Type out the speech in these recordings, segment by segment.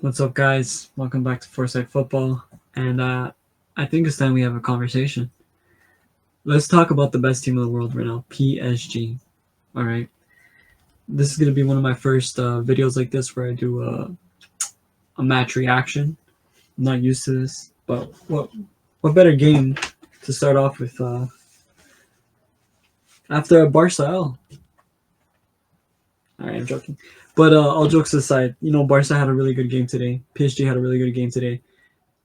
What's up, guys? Welcome back to Foresight Football. And I think it's time we have a conversation. Let's talk about the best team in the world right now, PSG. All right. This is going to be one of my first videos like this where I do a match reaction. I'm not used to this, but what better game to start off with after a Barca L? All right, I'm joking. But all jokes aside, Barca had a really good game today. PSG had a really good game today.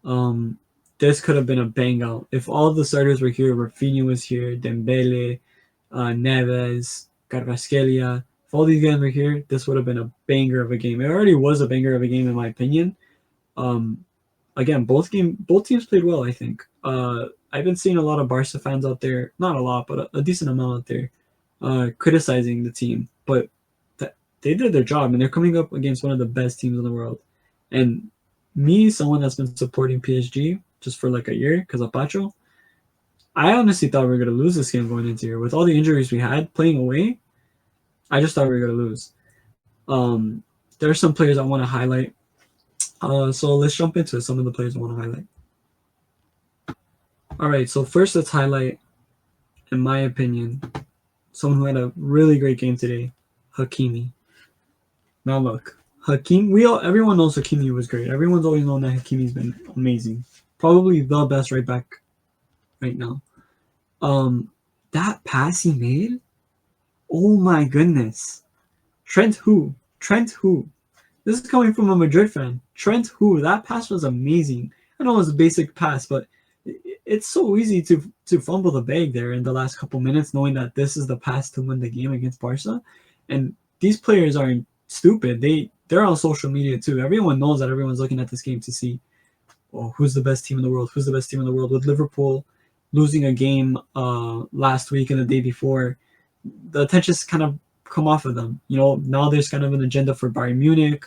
Um, this could have been a bang out if all the starters were here. Rafinha was here, Dembele, Neves, Carvajal. If all these guys were here, this would have been a banger of a game. It already was a banger of a game in my opinion. Um, Again, both teams played well. I think. I've been seeing a lot of Barca fans out there, not a lot, but a decent amount out there, criticizing the team. But they did their job, and they're coming up against one of the best teams in the world. And me, someone that's been supporting PSG just for like a year because of Pacho, I honestly thought we were going to lose this game going into here. With all the injuries we had playing away, I just thought we were going to lose. There are some players I want to highlight. So let's jump into it. Some of the players I want to highlight. All right, so first let's highlight, in my opinion, someone who had a really great game today, Hakimi. Now look, everyone knows Hakimi was great. Everyone's always known that Hakimi's been amazing. Probably the best right back right now. That pass he made, oh my goodness. Trent who? This is coming from a Madrid fan. Trent who? That pass was amazing. I know it was a basic pass, but it's so easy to fumble the bag there in the last couple minutes, knowing that this is the pass to win the game against Barca. And these players aren't stupid. They're on social media too. Everyone knows that everyone's looking at this game to see, well, who's the best team in the world? Who's the best team in the world? With Liverpool losing a game last week and the day before, the attention's kind of come off of them. Now there's kind of an agenda for Bayern Munich,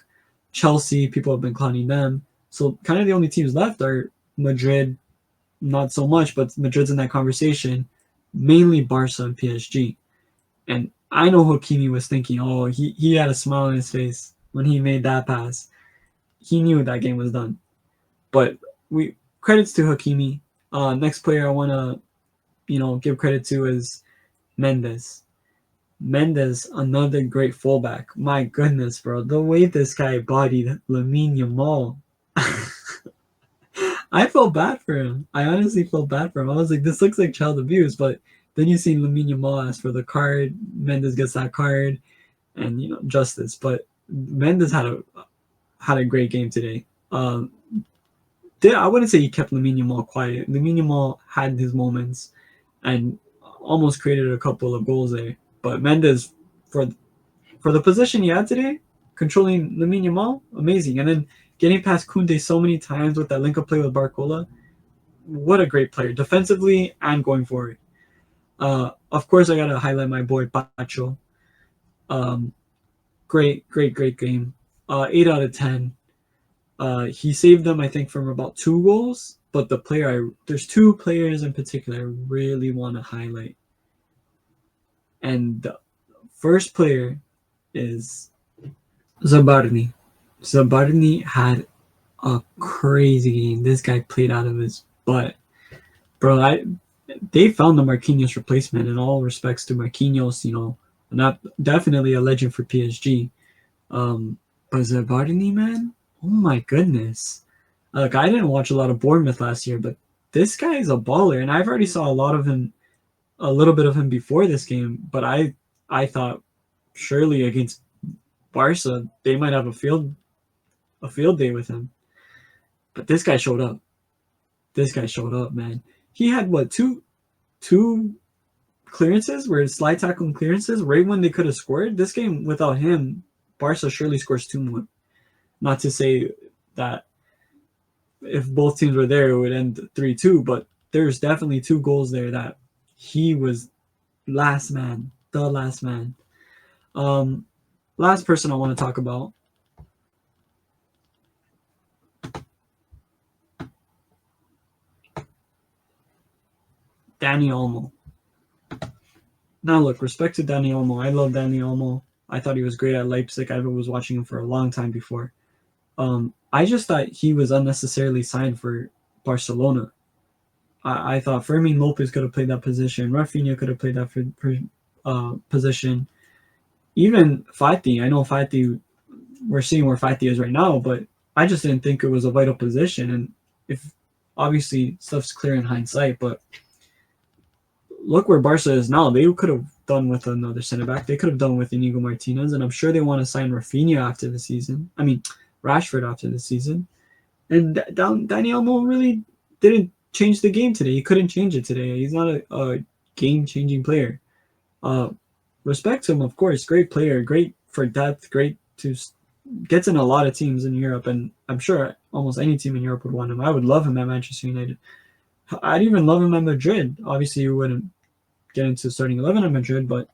Chelsea. People have been clowning them. So kind of the only teams left are Madrid, not so much, but Madrid's in that conversation, mainly Barca and PSG. And I know Hakimi was thinking, oh, he had a smile on his face when he made that pass. He knew that game was done. But credits to Hakimi. Next player I want to, give credit to is Mendes. Another great fullback. My goodness, bro. The way this guy bodied Lamine Yamal. I felt bad for him. I honestly felt bad for him. I was like, this looks like child abuse. But then you see Lamine Yamal ask for the card. Mendes gets that card. And, justice. But Mendes had a great game today. I wouldn't say he kept Lamine Yamal quiet. Lamine Yamal had his moments and almost created a couple of goals there. But Mendes, for the position he had today, controlling Lamine Yamal, amazing. And then getting past Koundé so many times with that link-up play with Barcola, what a great player, defensively and going forward. Of course, I got to highlight my boy Pacho. Great game. 8 out of 10. He saved them, I think, from about 2 goals. But there's 2 players in particular I really want to highlight. And the first player is Zabarni. Zabarni had a crazy game. This guy played out of his butt. Bro, they found the Marquinhos replacement. In all respects to Marquinhos, not definitely a legend for PSG. But Zabarni, man, oh my goodness. Look, I didn't watch a lot of Bournemouth last year, but this guy is a baller, and I've already saw a little bit of him before this game. But I thought surely against Barca they might have a field day with him. But this guy showed up. Man. He had two clearances where slide tackling clearances right when they could have scored. This game without him, Barca surely scores 2 more. Not to say that if both teams were there, it would end 3-2, but there's definitely 2 goals there that he was the last man. Last person I want to talk about. Dani Olmo. Now look, respect to Dani Olmo. I love Dani Olmo. I thought he was great at Leipzig. I was watching him for a long time before. I just thought he was unnecessarily signed for Barcelona. I thought Fermin Lopez could have played that position. Rafinha could have played that position. Even Fati. I know Fati, we're seeing where Fati is right now, but I just didn't think it was a vital position. And if obviously stuff's clear in hindsight, but look where Barca is now. They could have done with another center back. They could have done with Inigo Martinez, and I'm sure they want to sign Rafinha after the season. I mean, Rashford after the season. And Dani Olmo really didn't change the game today. He couldn't change it today. He's not a game-changing player. Uh, respect to him, of course. Great player, great for depth, great to gets in a lot of teams in Europe, and I'm sure almost any team in Europe would want him. I would love him at Manchester United. I'd even love him at Madrid. Obviously, you wouldn't get into starting 11 at Madrid, but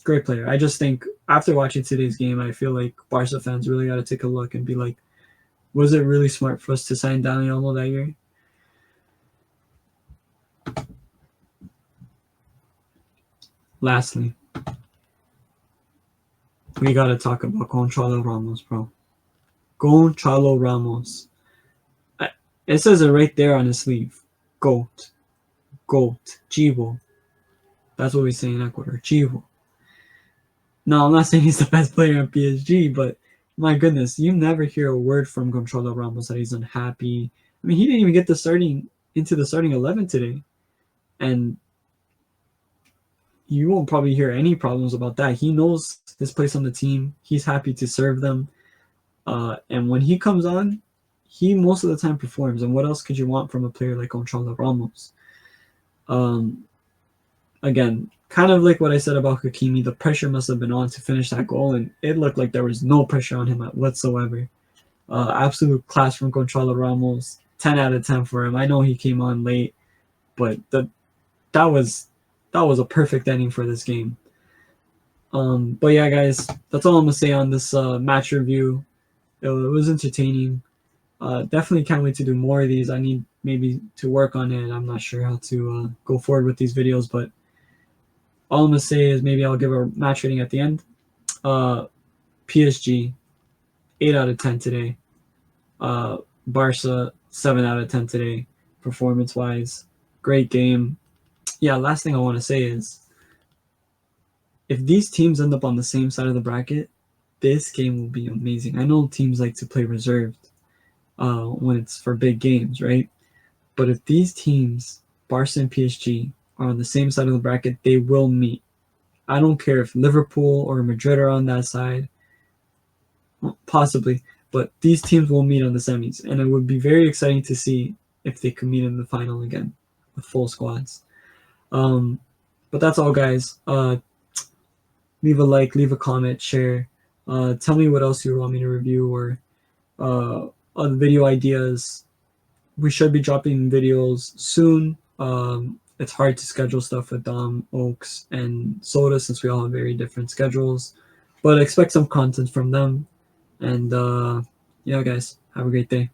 great player. I just think after watching today's game, I feel like Barca fans really got to take a look and be like, was it really smart for us to sign Dani Olmo that year? Lastly, we got to talk about Gonçalo Ramos, bro. Gonçalo Ramos. It says it right there on his sleeve. GOAT. GOAT. Chivo. That's what we say in Ecuador. Chivo. No, I'm not saying he's the best player at PSG, but my goodness, you never hear a word from Gonçalo Ramos that he's unhappy. I mean, he didn't even get into the starting 11 today. And you won't probably hear any problems about that. He knows his place on the team. He's happy to serve them. And when he comes on, he most of the time performs. And what else could you want from a player like Gonçalo Ramos? Again, kind of like what I said about Hakimi, the pressure must have been on to finish that goal, and it looked like there was no pressure on him whatsoever. Absolute class from Gonçalo Ramos. 10 out of 10 for him. I know he came on late, but that was a perfect ending for this game. But yeah, guys, that's all I'm gonna say on this match review. It was entertaining. Definitely can't wait to do more of these. I need maybe to work on it. I'm not sure how to go forward with these videos, but all I'm gonna say is maybe I'll give a match rating at the end. PSG 8 out of 10 today. Barca 7 out of 10 today, performance wise. Great game. Yeah, last thing I want to say is if these teams end up on the same side of the bracket, this game will be amazing. I know teams like to play reserved when it's for big games, right? But if these teams, Barca and PSG, are on the same side of the bracket, they will meet. I don't care if Liverpool or Madrid are on that side, possibly, but these teams will meet on the semis, and it would be very exciting to see if they could meet in the final again with full squads. But that's all, guys. Leave a like, leave a comment, share. Tell me what else you want me to review or other video ideas. We should be dropping videos soon. It's hard to schedule stuff with Dom, Oaks, and Soda since we all have very different schedules. But expect some content from them. And yeah, guys, have a great day.